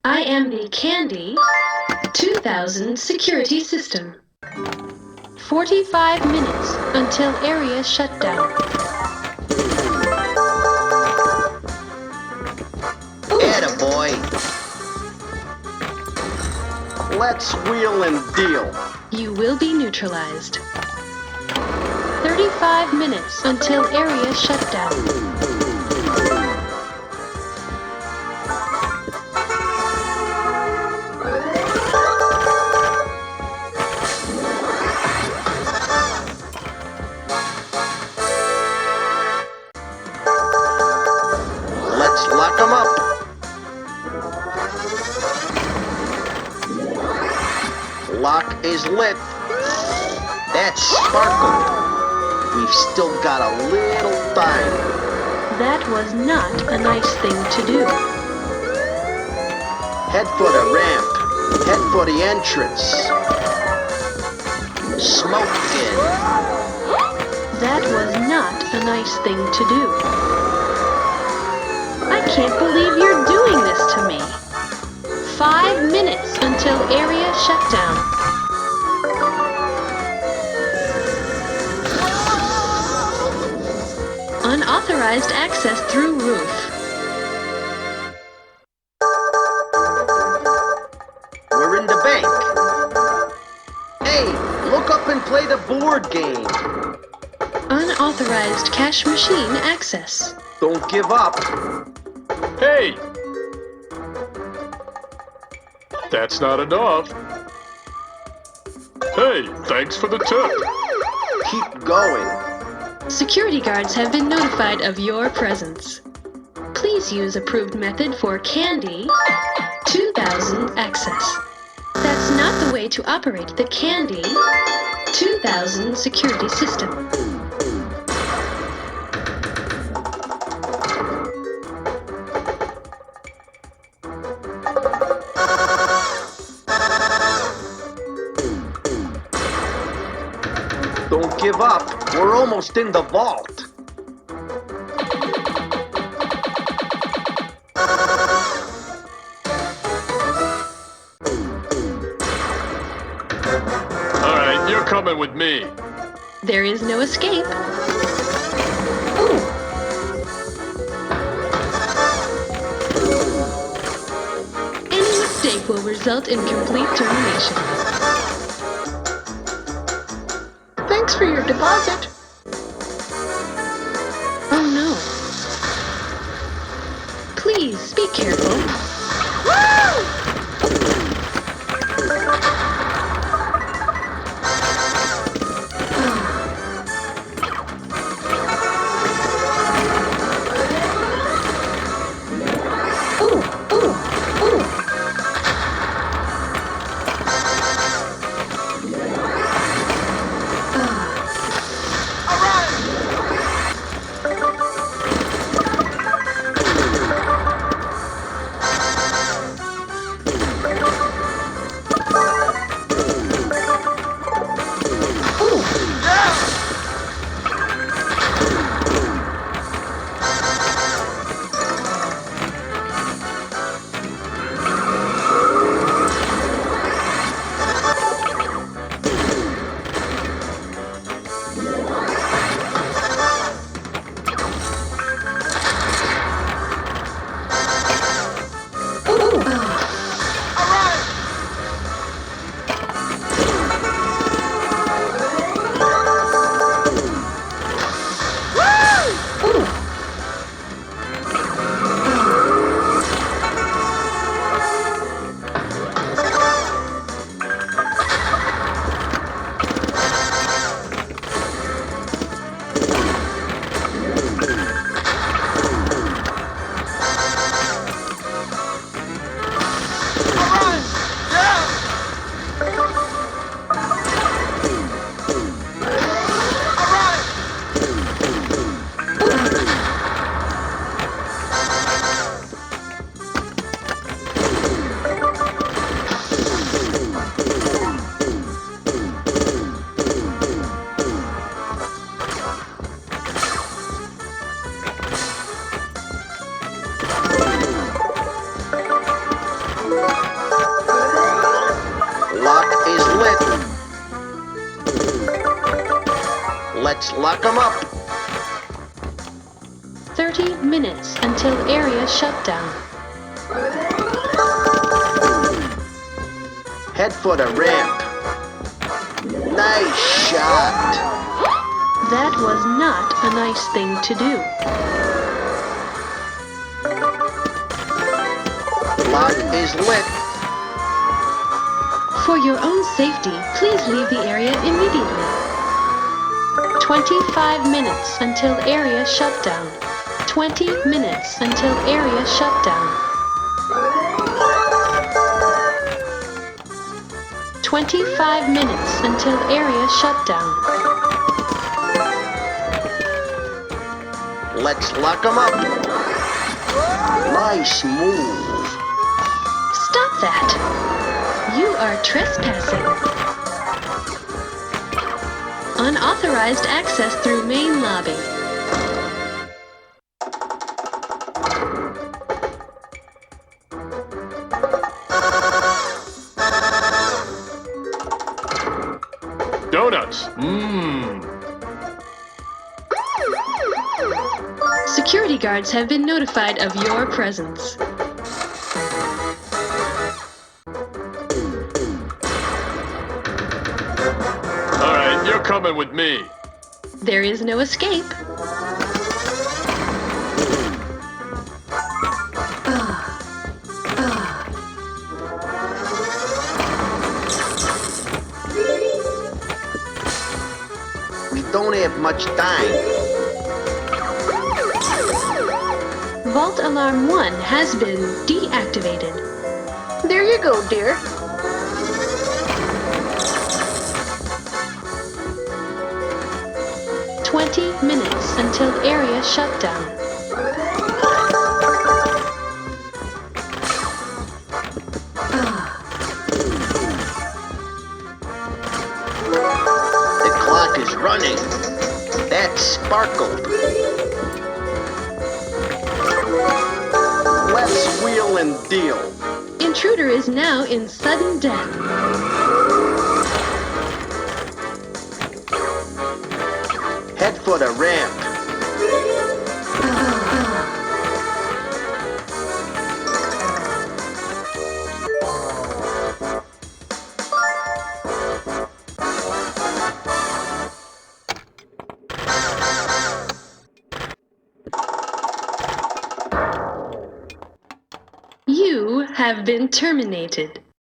I am the Candy 2000 security system. 45 minutes until area shutdown. Attaboy. Let's wheel and deal. You will be neutralized. 35 minutes until area shutdown. Let's lock 'em up. Lock is lit. That's sparkled. We've still got a little time. That was not a nice thing to do. Head for the ramp. Head for the entrance. Smoking. That was not a nice thing to do. I can't believe you're doing this to me. 5 minutes until area shutdown. Unauthorized access through roof. We're in the bank. Hey, look up and play the board game. Unauthorized cash machine access. Don't give up. Hey! That's not enough. Hey, thanks for the tip. Keep going. Security guards have been notified of your presence. Please use approved method for Candy 2000 access. That's not the way to operate the Candy 2000 security system. Don't give up. We're almost in the vault. All right, you're coming with me. There is no escape. Any mistake will result in complete termination. Thanks for your deposit. Oh no. Please be careful. Let's lock 'em up. 30 minutes until area shutdown. Head for the ramp. Nice shot. That was not a nice thing to do. Lock is lit. For your own safety, please leave the area immediately. 25 minutes until area shutdown. 20 minutes until area shutdown. 25 minutes until area shutdown. Let's lock 'em up. Nice move. Stop that! You are trespassing. Unauthorized access through main lobby. Donuts. Mmm. Security guards have been notified of your presence. All right, you're coming with me. There is no escape. We don't have much time. Vault Alarm 1 has been deactivated. There you go, dear. Minutes until area shutdown. The clock is running. That sparkled. Let's wheel and deal. Intruder is now in sudden death. Head for the ramp. You have been terminated.